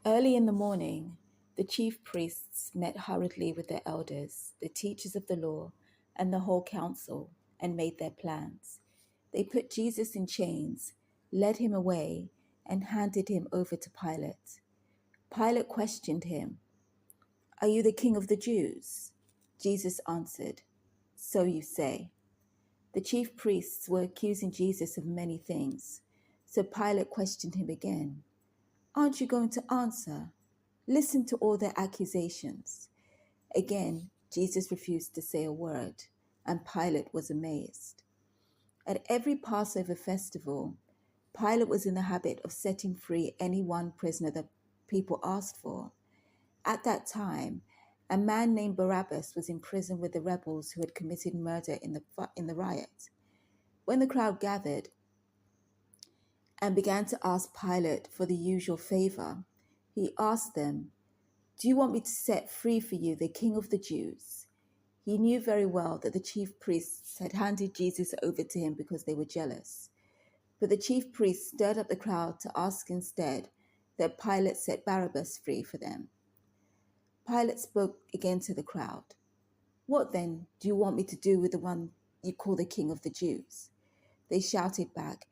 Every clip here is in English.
Early in the morning, the chief priests met hurriedly with their elders, the teachers of the law, and the whole council, and made their plans. They put Jesus in chains, led him away, and handed him over to Pilate. Pilate questioned him, "Are you the king of the Jews?" Jesus answered, "So you say." The chief priests were accusing Jesus of many things. So Pilate questioned him again. "Aren't you going to answer? Listen to all their accusations." Again, Jesus refused to say a word, and Pilate was amazed. At every Passover festival, Pilate was in the habit of setting free any one prisoner that people asked for. At that time, a man named Barabbas was in prison with the rebels who had committed murder in the riot. When the crowd gathered and began to ask Pilate for the usual favor, he asked them, "Do you want me to set free for you the king of the Jews?" He knew very well that the chief priests had handed Jesus over to him because they were jealous. But the chief priests stirred up the crowd to ask instead that Pilate set Barabbas free for them. Pilate spoke again to the crowd. "What then do you want me to do with the one you call the king of the Jews?" They shouted back,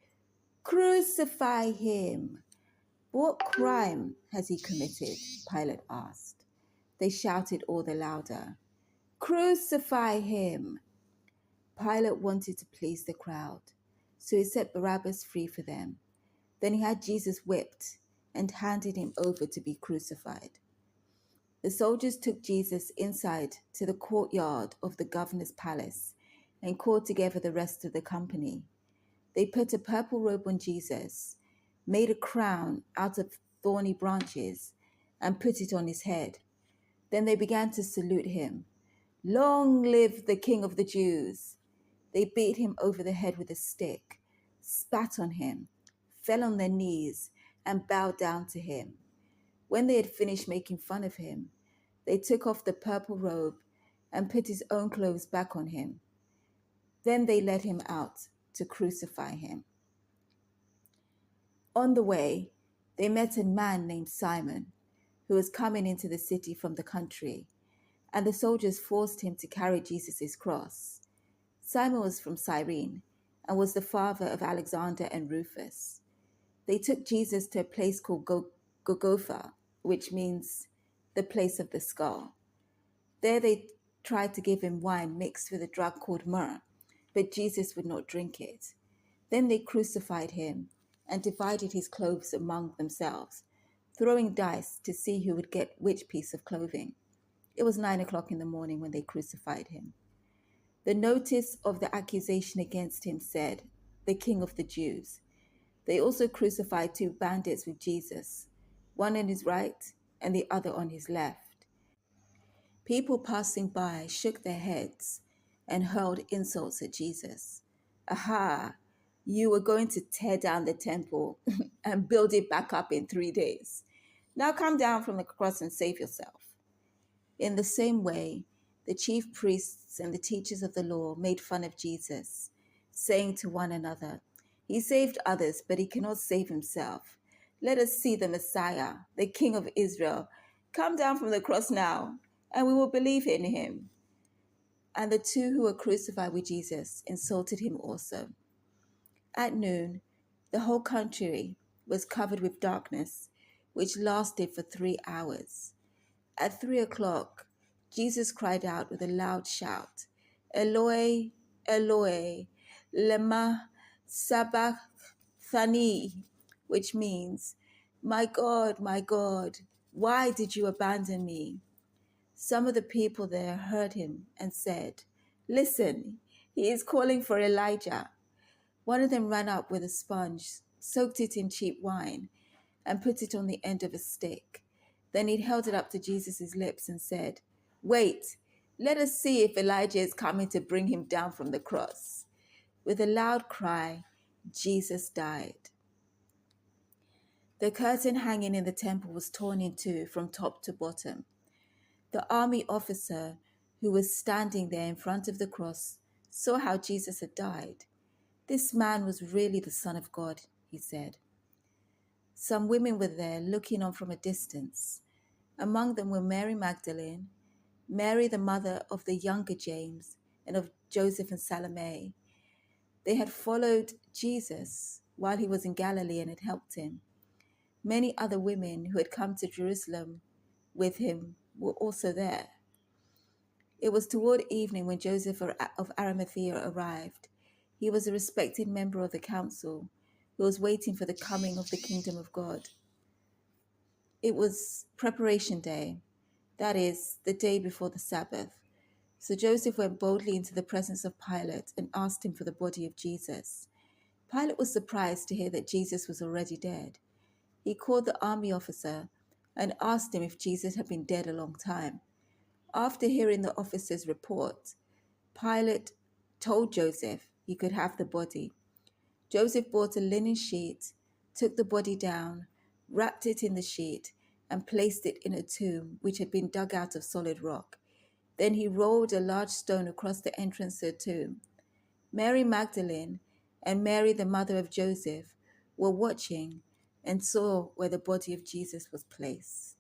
"Crucify him!" "What crime has he committed?" Pilate asked. They shouted all the louder, "Crucify him!" Pilate wanted to please the crowd, so he set Barabbas free for them. Then he had Jesus whipped and handed him over to be crucified. The soldiers took Jesus inside to the courtyard of the governor's palace and called together the rest of the company. They put a purple robe on Jesus, made a crown out of thorny branches, and put it on his head. Then they began to salute him. "Long live the King of the Jews!" They beat him over the head with a stick, spat on him, fell on their knees, and bowed down to him. When they had finished making fun of him, they took off the purple robe and put his own clothes back on him. Then they led him out to crucify him. On the way, they met a man named Simon, who was coming into the city from the country, and the soldiers forced him to carry Jesus' cross. Simon was from Cyrene and was the father of Alexander and Rufus. They took Jesus to a place called Golgotha, which means the place of the skull. There they tried to give him wine mixed with a drug called myrrh, but Jesus would not drink it. Then they crucified him and divided his clothes among themselves, throwing dice to see who would get which piece of clothing. It was 9 o'clock in the morning when they crucified him. The notice of the accusation against him said, "The King of the Jews." They also crucified two bandits with Jesus, one on his right and the other on his left. People passing by shook their heads and hurled insults at Jesus. "Aha, you were going to tear down the temple and build it back up in 3 days. Now come down from the cross and save yourself." In the same way, the chief priests and the teachers of the law made fun of Jesus, saying to one another, "He saved others, but he cannot save himself. Let us see the Messiah, the King of Israel, come down from the cross now, and we will believe in him." And the two who were crucified with Jesus insulted him also. At noon, the whole country was covered with darkness, which lasted for 3 hours. At 3 o'clock, Jesus cried out with a loud shout, "Eloi, Eloi, lema sabachthani," which means, my God, why did you abandon me?" Some of the people there heard him and said, "Listen, he is calling for Elijah." One of them ran up with a sponge, soaked it in cheap wine, and put it on the end of a stick. Then he held it up to Jesus' lips and said, "Wait, let us see if Elijah is coming to bring him down from the cross." With a loud cry, Jesus died. The curtain hanging in the temple was torn in two from top to bottom. The army officer who was standing there in front of the cross saw how Jesus had died. "This man was really the Son of God," he said. Some women were there looking on from a distance. Among them were Mary Magdalene, Mary the mother of the younger James, and of Joseph and Salome. They had followed Jesus while he was in Galilee and had helped him. Many other women who had come to Jerusalem with him were also there. It was toward evening when Joseph of Arimathea arrived. He was a respected member of the council who was waiting for the coming of the kingdom of God. It was preparation day, that is, the day before the Sabbath. So Joseph went boldly into the presence of Pilate and asked him for the body of Jesus. Pilate was surprised to hear that Jesus was already dead. He called the army officer and asked him if Jesus had been dead a long time. After hearing the officer's report, Pilate told Joseph he could have the body. Joseph bought a linen sheet, took the body down, wrapped it in the sheet, and placed it in a tomb which had been dug out of solid rock. Then he rolled a large stone across the entrance to the tomb. Mary Magdalene and Mary, the mother of Joseph, were watching and saw where the body of Jesus was placed.